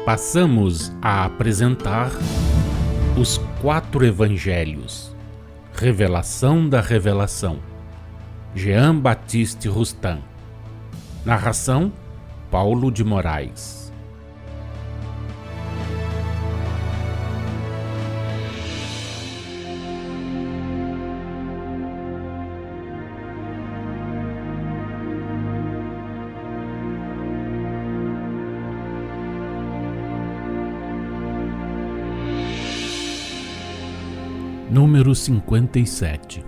Passamos a apresentar os 4 Evangelhos, Revelação da Revelação, Jean Baptiste Rustin. Narração, Paulo de Moraes. Número 57.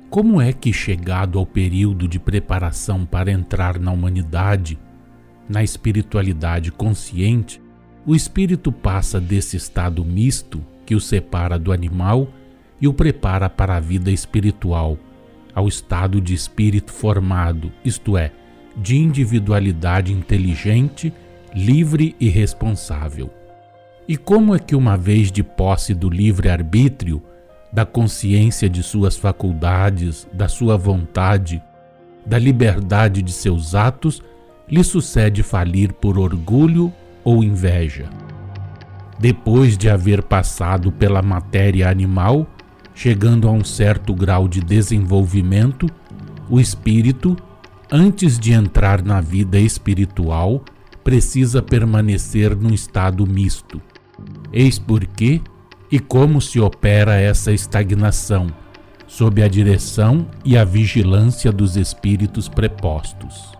Como é que, chegado ao período de preparação para entrar na humanidade, na espiritualidade consciente, o espírito passa desse estado misto que o separa do animal e o prepara para a vida espiritual, ao estado de espírito formado, isto é, de individualidade inteligente, livre e responsável? E como é que, uma vez de posse do livre-arbítrio, da consciência de suas faculdades, da sua vontade, da liberdade de seus atos, lhe sucede falir por orgulho ou inveja? Depois de haver passado pela matéria animal, chegando a um certo grau de desenvolvimento, o espírito, antes de entrar na vida espiritual, precisa permanecer num estado misto. Eis porque e como se opera essa estagnação, sob a direção e a vigilância dos espíritos prepostos.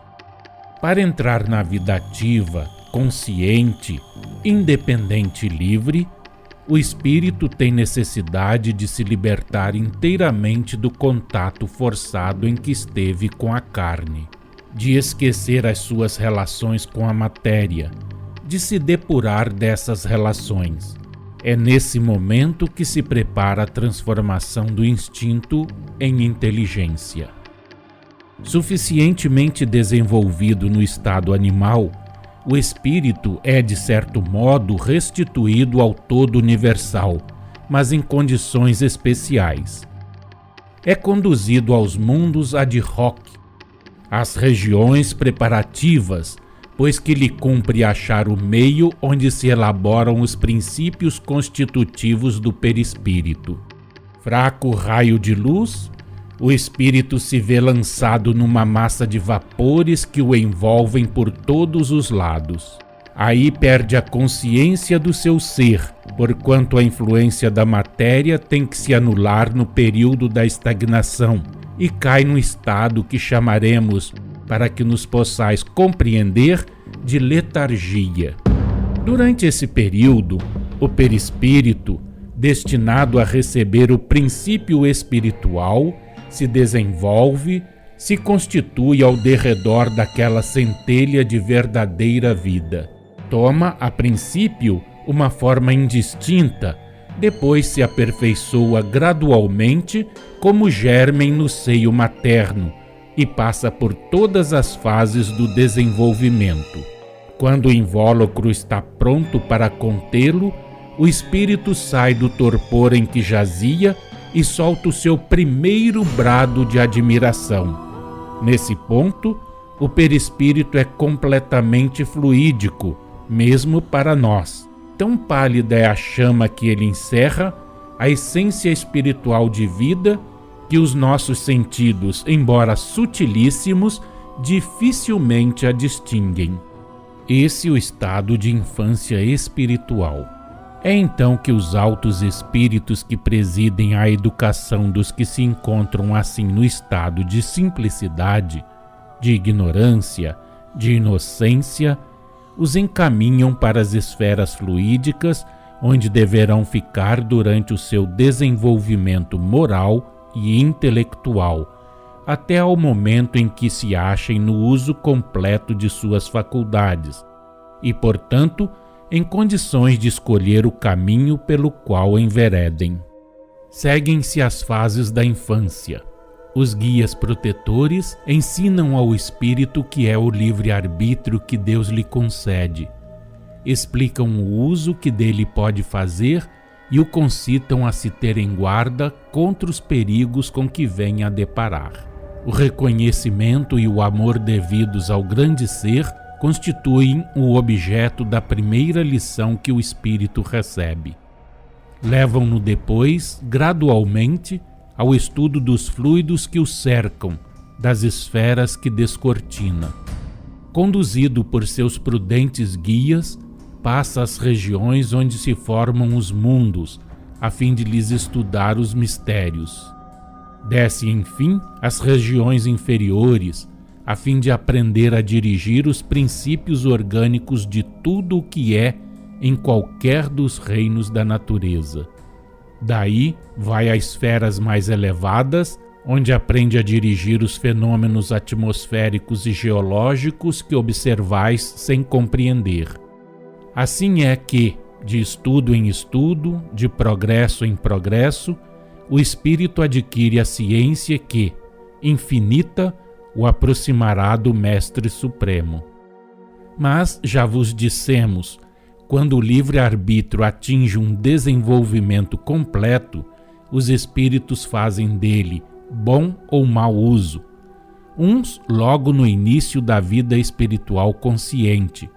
Para entrar na vida ativa, consciente, independente e livre, o espírito tem necessidade de se libertar inteiramente do contato forçado em que esteve com a carne, de esquecer as suas relações com a matéria, de se depurar dessas relações. É nesse momento que se prepara a transformação do instinto em inteligência. Suficientemente desenvolvido no estado animal, o espírito é, de certo modo, restituído ao todo universal, mas em condições especiais. É conduzido aos mundos ad hoc, às regiões preparativas, pois que lhe cumpre achar o meio onde se elaboram os princípios constitutivos do perispírito. Fraco raio de luz, o espírito se vê lançado numa massa de vapores que o envolvem por todos os lados. Aí perde a consciência do seu ser, porquanto a influência da matéria tem que se anular no período da estagnação e cai num estado que chamaremos, para que nos possais compreender, de letargia. Durante esse período, o perispírito, destinado a receber o princípio espiritual, se desenvolve, se constitui ao derredor daquela centelha de verdadeira vida. Toma, a princípio, uma forma indistinta, depois se aperfeiçoa gradualmente como germen no seio materno, e passa por todas as fases do desenvolvimento. Quando o invólucro está pronto para contê-lo, o espírito sai do torpor em que jazia e solta o seu primeiro brado de admiração. Nesse ponto, o perispírito é completamente fluídico, mesmo para nós. Tão pálida é a chama que ele encerra, a essência espiritual de vida, que os nossos sentidos, embora sutilíssimos, dificilmente a distinguem. Esse é o estado de infância espiritual. É então que os altos espíritos que presidem a educação dos que se encontram assim no estado de simplicidade, de ignorância, de inocência, os encaminham para as esferas fluídicas, onde deverão ficar durante o seu desenvolvimento moral e intelectual, até ao momento em que se achem no uso completo de suas faculdades e, portanto, em condições de escolher o caminho pelo qual enveredem. Seguem-se as fases da infância. Os guias protetores ensinam ao espírito o que é o livre-arbítrio que Deus lhe concede, explicam o uso que dele pode fazer e o concitam a se ter em guarda contra os perigos com que vem a deparar. O reconhecimento e o amor devidos ao grande ser constituem o objeto da primeira lição que o espírito recebe. Levam-no depois, gradualmente, ao estudo dos fluidos que o cercam, das esferas que descortina. Conduzido por seus prudentes guias, passa às regiões onde se formam os mundos, a fim de lhes estudar os mistérios. Desce, enfim, às regiões inferiores, a fim de aprender a dirigir os princípios orgânicos de tudo o que é em qualquer dos reinos da natureza. Daí vai a esferas mais elevadas, onde aprende a dirigir os fenômenos atmosféricos e geológicos que observais sem compreender. Assim é que, de estudo em estudo, de progresso em progresso, o espírito adquire a ciência que, infinita, o aproximará do Mestre Supremo. Mas, já vos dissemos, quando o livre-arbítrio atinge um desenvolvimento completo, os espíritos fazem dele bom ou mau uso. Uns logo no início da vida espiritual consciente,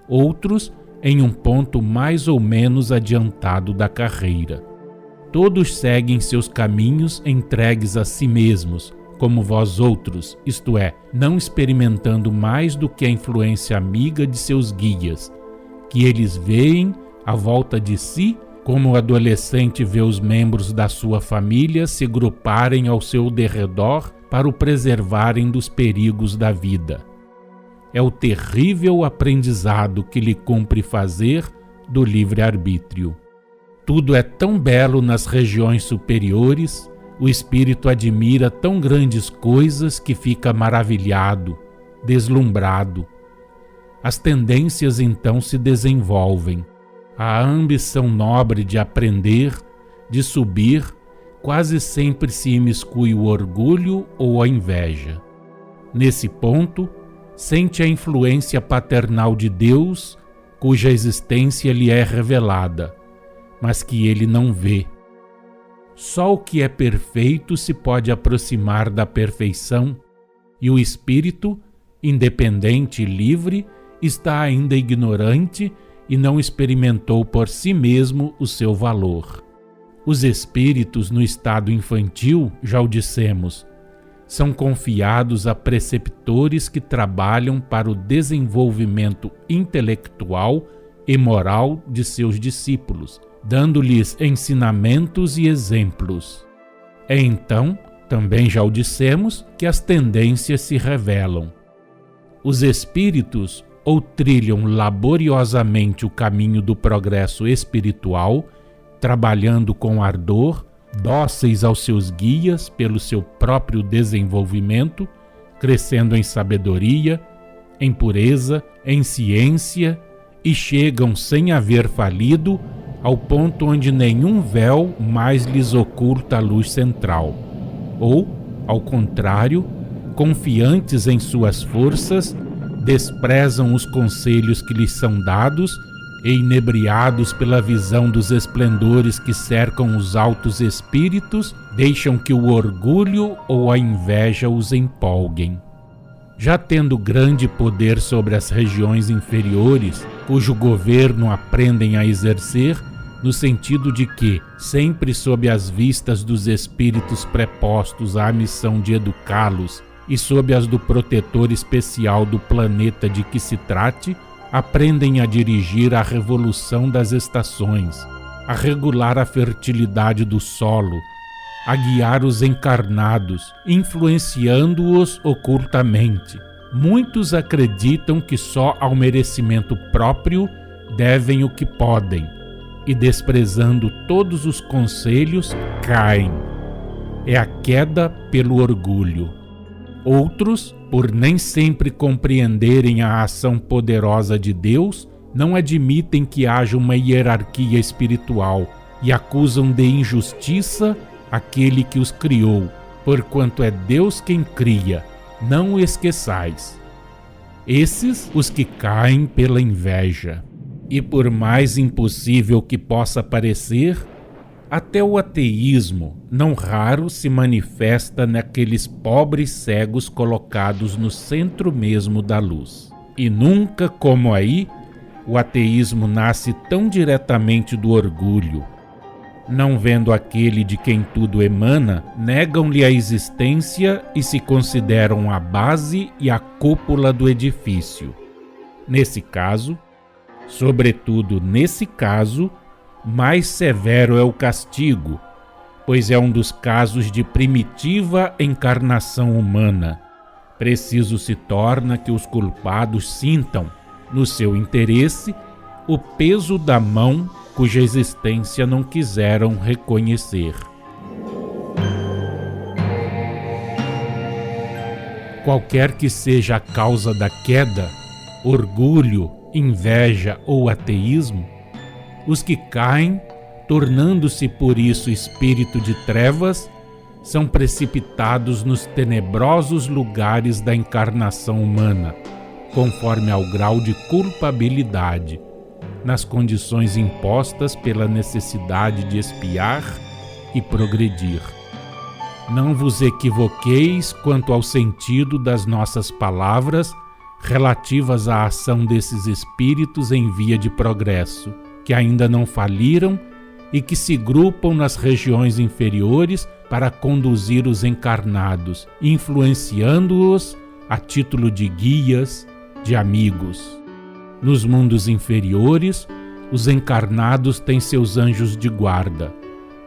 outros em um ponto mais ou menos adiantado da carreira. Todos seguem seus caminhos entregues a si mesmos, como vós outros, isto é, não experimentando mais do que a influência amiga de seus guias, que eles veem à volta de si, como o adolescente vê os membros da sua família se agruparem ao seu derredor para o preservarem dos perigos da vida. É o terrível aprendizado que lhe cumpre fazer do livre-arbítrio. Tudo é tão belo nas regiões superiores, o espírito admira tão grandes coisas que fica maravilhado, deslumbrado. As tendências então se desenvolvem. A ambição nobre de aprender, de subir, quase sempre se imiscui o orgulho ou a inveja. Nesse ponto, sente a influência paternal de Deus, cuja existência lhe é revelada, mas que ele não vê. Só o que é perfeito se pode aproximar da perfeição, e o espírito, independente e livre, está ainda ignorante e não experimentou por si mesmo o seu valor. Os espíritos no estado infantil, já o dissemos, são confiados a preceptores que trabalham para o desenvolvimento intelectual e moral de seus discípulos, dando-lhes ensinamentos e exemplos. É então, também já o dissemos, que as tendências se revelam. Os espíritos ou trilham laboriosamente o caminho do progresso espiritual, trabalhando com ardor, dóceis aos seus guias pelo seu próprio desenvolvimento, crescendo em sabedoria, em pureza, em ciência, e chegam sem haver falido ao ponto onde nenhum véu mais lhes oculta a luz central. Ou, ao contrário, confiantes em suas forças, desprezam os conselhos que lhes são dados e, inebriados pela visão dos esplendores que cercam os altos espíritos, deixam que o orgulho ou a inveja os empolguem. Já tendo grande poder sobre as regiões inferiores, cujo governo aprendem a exercer, no sentido de que, sempre sob as vistas dos espíritos prepostos à missão de educá-los e sob as do protetor especial do planeta de que se trate, aprendem a dirigir a revolução das estações, a regular a fertilidade do solo, a guiar os encarnados, influenciando-os ocultamente. Muitos acreditam que só ao merecimento próprio devem o que podem, e desprezando todos os conselhos, caem. É a queda pelo orgulho. Outros, por nem sempre compreenderem a ação poderosa de Deus, não admitem que haja uma hierarquia espiritual e acusam de injustiça aquele que os criou, porquanto é Deus quem cria, não o esqueçais. Esses os que caem pela inveja. E por mais impossível que possa parecer, até o ateísmo, não raro, se manifesta naqueles pobres cegos colocados no centro mesmo da luz. E nunca, como aí, o ateísmo nasce tão diretamente do orgulho. Não vendo aquele de quem tudo emana, negam-lhe a existência e se consideram a base e a cúpula do edifício. Nesse caso, sobretudo nesse caso, mais severo é o castigo, pois é um dos casos de primitiva encarnação humana. Preciso se torna que os culpados sintam, no seu interesse, o peso da mão cuja existência não quiseram reconhecer. Qualquer que seja a causa da queda, orgulho, inveja ou ateísmo, os que caem, tornando-se por isso espírito de trevas, são precipitados nos tenebrosos lugares da encarnação humana, conforme ao grau de culpabilidade, nas condições impostas pela necessidade de expiar e progredir. Não vos equivoqueis quanto ao sentido das nossas palavras relativas à ação desses espíritos em via de progresso, que ainda não faliram e que se grupam nas regiões inferiores para conduzir os encarnados, influenciando-os a título de guias, de amigos. Nos mundos inferiores, os encarnados têm seus anjos de guarda,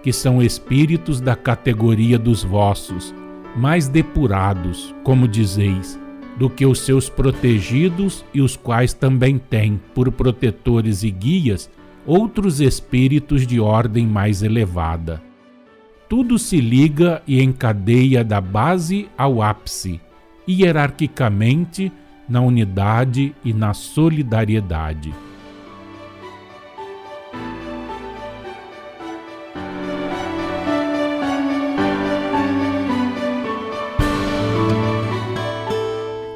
que são espíritos da categoria dos vossos, mais depurados, como dizeis, do que os seus protegidos, e os quais também têm, por protetores e guias, outros espíritos de ordem mais elevada. Tudo se liga e encadeia da base ao ápice, hierarquicamente, na unidade e na solidariedade.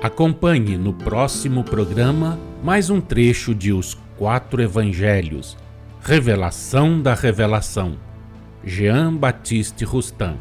Acompanhe no próximo programa mais um trecho de Os Quatro Evangelhos, Revelação da Revelação, Jean Baptiste Rustin.